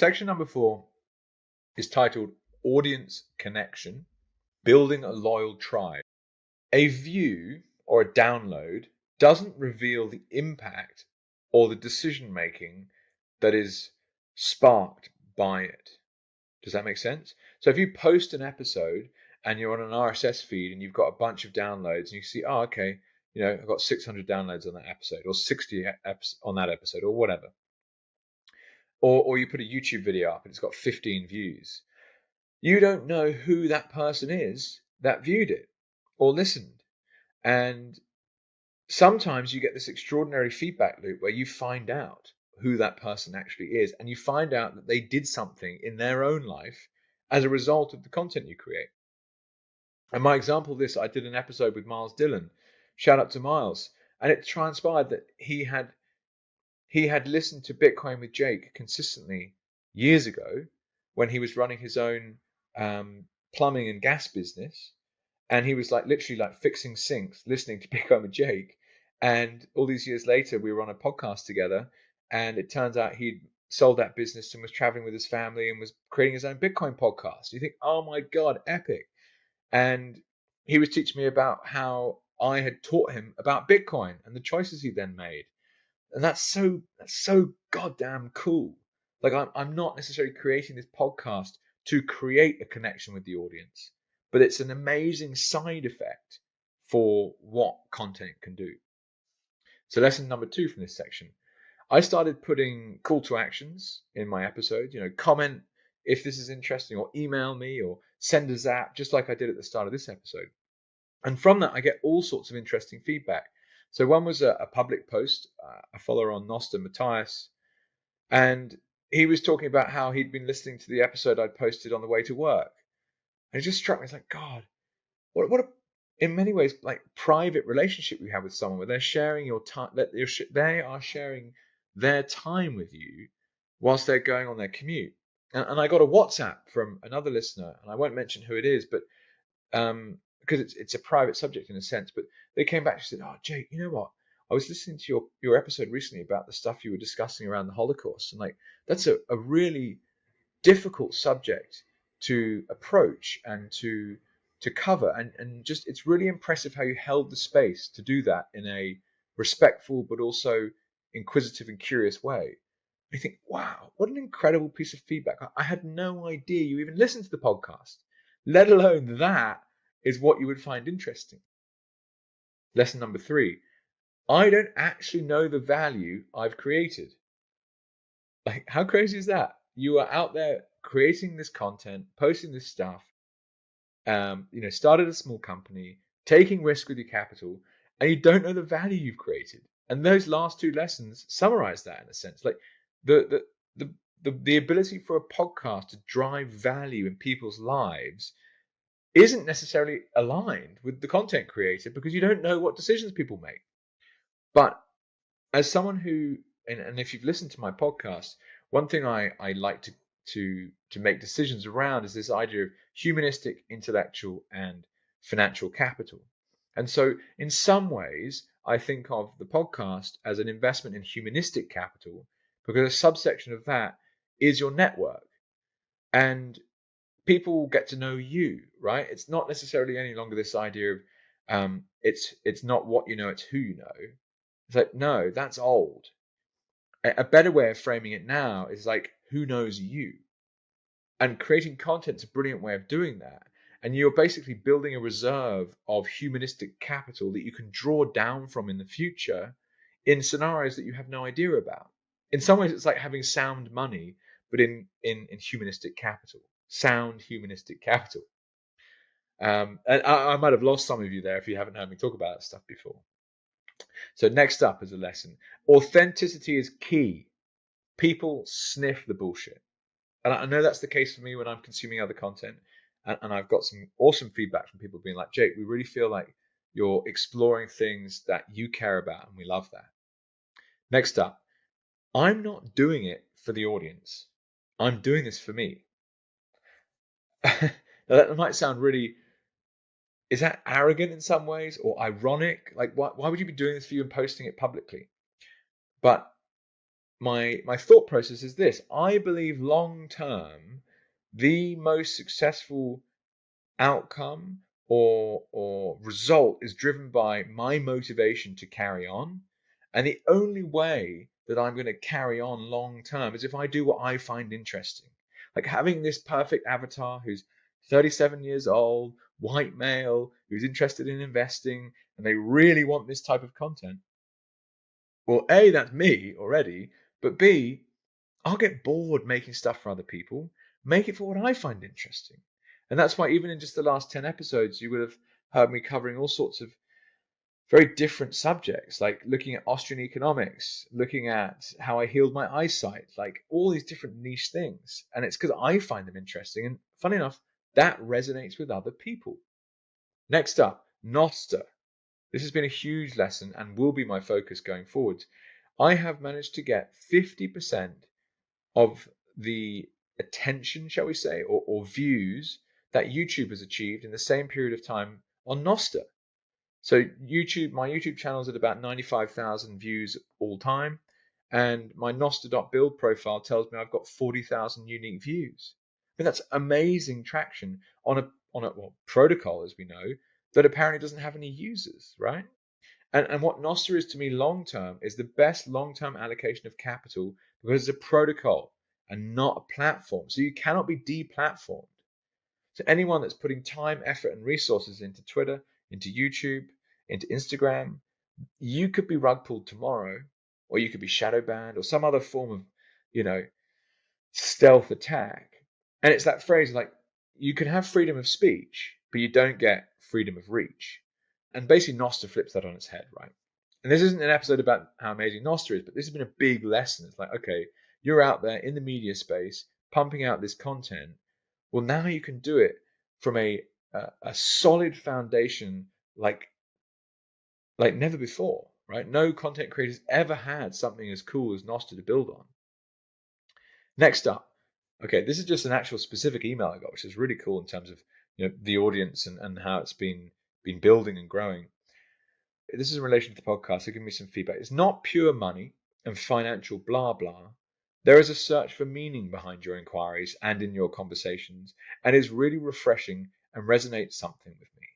section number 4 is titled Audience Connection, Building a Loyal Tribe. A view or a download doesn't reveal the impact or the decision making that is sparked by it. Does that make sense? So if you post an episode and you're on an RSS feed and you've got a bunch of downloads and you see, oh, okay, I've got 600 downloads on that episode or 60 on that episode or whatever. Or you put a YouTube video up and it's got 15 views. You don't know who that person is that viewed it or listened. And sometimes you get this extraordinary feedback loop where you find out who that person actually is, and you find out that they did something in their own life as a result of the content you create. And my example of this, I did an episode with Miles Dillon. Shout out to Miles. And it transpired that he had listened to Bitcoin with Jake consistently years ago when he was running his own plumbing and gas business. And he was literally fixing sinks, listening to Bitcoin with Jake. And all these years later, we were on a podcast together. And it turns out he'd sold that business and was traveling with his family and was creating his own Bitcoin podcast. You think, oh my God, epic. And he was teaching me about how I had taught him about Bitcoin and the choices he then made. And that's so goddamn cool. I'm not necessarily creating this podcast to create a connection with the audience, but it's an amazing side effect for what content can do. So lesson number 2 from this section, I started putting call to actions in my episode, comment if this is interesting, or email me, or send a zap, just like I did at the start of this episode. And from that, I get all sorts of interesting feedback. So one was a public post, a follower on Nosta, Matthias, and he was talking about how he'd been listening to the episode I'd posted on the way to work. And it just struck me, it's like, God, what a, in many ways, private relationship we have with someone where they're sharing your time, they are sharing their time with you whilst they're going on their commute. And I got a WhatsApp from another listener, and I won't mention who it is, but because it's a private subject in a sense, but they came back and said, oh, Jake, you know what? I was listening to your episode recently about the stuff you were discussing around the Holocaust. And that's a really difficult subject to approach and to cover. And just, it's really impressive how you held the space to do that in a respectful, but also inquisitive and curious way. I think, wow, what an incredible piece of feedback. I had no idea you even listened to the podcast, let alone that is what you would find interesting. Lesson number 3, I don't actually know the value I've created. How crazy is that? You are out there creating this content, posting this stuff, started a small company, taking risk with your capital, and you don't know the value you've created. And those last 2 lessons summarize that in a sense. The ability for a podcast to drive value in people's lives isn't necessarily aligned with the content creator because you don't know what decisions people make. But as someone who, and if you've listened to my podcast, one thing I like to make decisions around is this idea of humanistic, intellectual, and financial capital. And so in some ways, I think of the podcast as an investment in humanistic capital because a subsection of that is your network. And people get to know you, right? It's not necessarily any longer this idea of it's not what you know, it's who you know. It's like, no, that's old. A better way of framing it now is who knows you? And creating content's a brilliant way of doing that. And you're basically building a reserve of humanistic capital that you can draw down from in the future in scenarios that you have no idea about. In some ways, it's like having sound money, but in humanistic capital. Sound humanistic capital. And I might have lost some of you there if you haven't heard me talk about that stuff before. So next up is a lesson. Authenticity is key. People sniff the bullshit. And I know that's the case for me when I'm consuming other content. And I've got some awesome feedback from people being like, Jake, we really feel like you're exploring things that you care about, and we love that. Next up, I'm not doing it for the audience. I'm doing this for me. Now, that might sound really, is that arrogant in some ways or ironic? Why would you be doing this for you and posting it publicly? But my thought process is this: I believe long term, the most successful outcome or result is driven by my motivation to carry on. And the only way that I'm going to carry on long term is if I do what I find interesting. Like having this perfect avatar who's 37 years old, white male, who's interested in investing, and they really want this type of content. Well, A, that's me already, but B, I'll get bored making stuff for other people. Make it for what I find interesting. And that's why even in just the last 10 episodes, you would have heard me covering all sorts of very different subjects, like looking at Austrian economics, looking at how I healed my eyesight, like all these different niche things. And it's because I find them interesting. And funny enough, that resonates with other people. Next up, Noster. This has been a huge lesson and will be my focus going forward. I have managed to get 50% of the attention, shall we say, or views that YouTube has achieved in the same period of time on Noster. So my YouTube channel is at about 95,000 views all time, and my Noster.build profile tells me I've got 40,000 unique views. I mean, that's amazing traction on a protocol, as we know, that apparently doesn't have any users, right? And what Nostr is to me long term is the best long term allocation of capital because it's a protocol and not a platform. So you cannot be deplatformed. So anyone that's putting time, effort, and resources into Twitter, into YouTube, into Instagram, you could be rug pulled tomorrow, or you could be shadow banned, or some other form of, stealth attack. And it's that phrase like, you can have freedom of speech, but you don't get freedom of reach. And basically, Nostr flips that on its head, right? And this isn't an episode about how amazing Nostr is, but this has been a big lesson. It's like, okay, you're out there in the media space pumping out this content. Well, now you can do it from a solid foundation like never before, right? No content creators ever had something as cool as Nostr to build on. Next up, okay, this is just an actual specific email I got, which is really cool in terms of the audience and how it's been building and growing. This is in relation to the podcast, so give me some feedback. It's not pure money and financial blah blah. There is a search for meaning behind your inquiries and in your conversations, and is really refreshing and resonates something with me.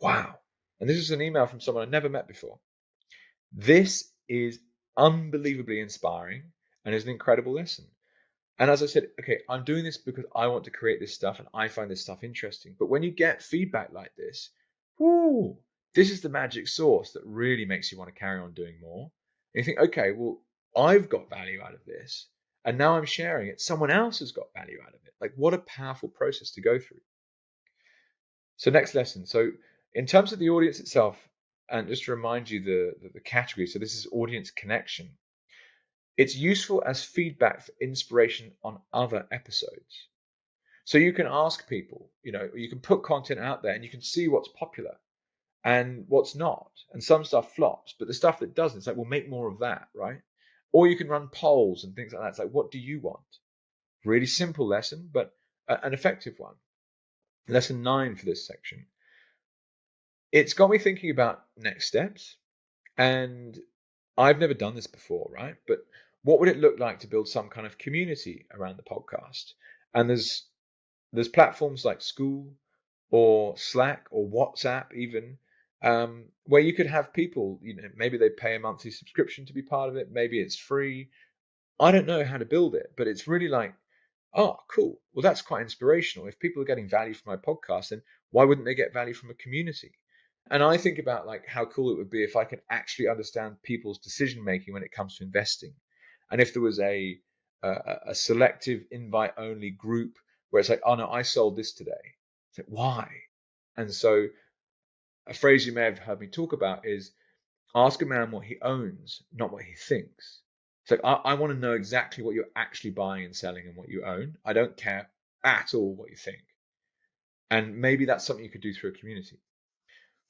Wow. And this is an email from someone I never met before. This is unbelievably inspiring and is an incredible lesson. And as I said, okay, I'm doing this because I want to create this stuff and I find this stuff interesting. But when you get feedback like this, whoo, this is the magic sauce that really makes you want to carry on doing more. And you think, okay, well, I've got value out of this, and now I'm sharing it. Someone else has got value out of it. Like, what a powerful process to go through. So next lesson. So in terms of the audience itself, and just to remind you the category, so this is audience connection. It's useful as feedback for inspiration on other episodes. So you can ask people, you can put content out there and you can see what's popular and what's not. And some stuff flops, but the stuff that doesn't, it's like, we'll make more of that, right? Or you can run polls and things like that. It's like, what do you want? Really simple lesson, but an effective one. Lesson 9 for this section. It's got me thinking about next steps. And I've never done this before, right? But what would it look like to build some kind of community around the podcast? And there's platforms like School or Slack or WhatsApp even, where you could have people, maybe they pay a monthly subscription to be part of it. Maybe it's free. I don't know how to build it, but it's really like, oh, cool. Well, that's quite inspirational. If people are getting value from my podcast, then why wouldn't they get value from a community? And I think about like how cool it would be if I could actually understand people's decision making when it comes to investing. And if there was a selective invite only group where it's like, oh no, I sold this today. It's like, why? And so a phrase you may have heard me talk about is ask a man what he owns, not what he thinks. So I want to know exactly what you're actually buying and selling and what you own. I don't care at all what you think. And maybe that's something you could do through a community.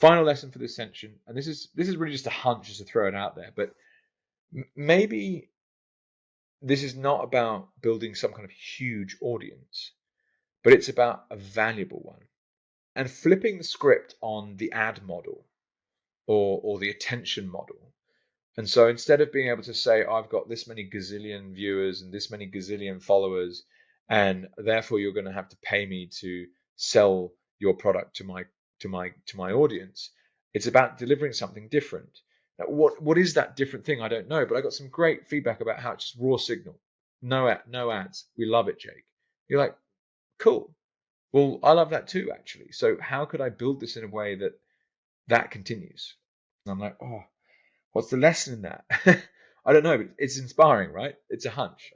Final lesson for this section, and this is really just a hunch, just to throw it out there, but maybe this is not about building some kind of huge audience, but it's about a valuable one. And flipping the script on the ad model or the attention model And so instead of being able to say, I've got this many gazillion viewers and this many gazillion followers, and therefore you're going to have to pay me to sell your product to my audience, it's about delivering something different. Now, what is that different thing? I don't know, but I got some great feedback about how it's just raw signal, no ads. We love it, Jake. You're like, cool. Well, I love that too, actually. So how could I build this in a way that continues? And I'm like, oh, what's the lesson in that? I don't know, but it's inspiring, right? It's a hunch.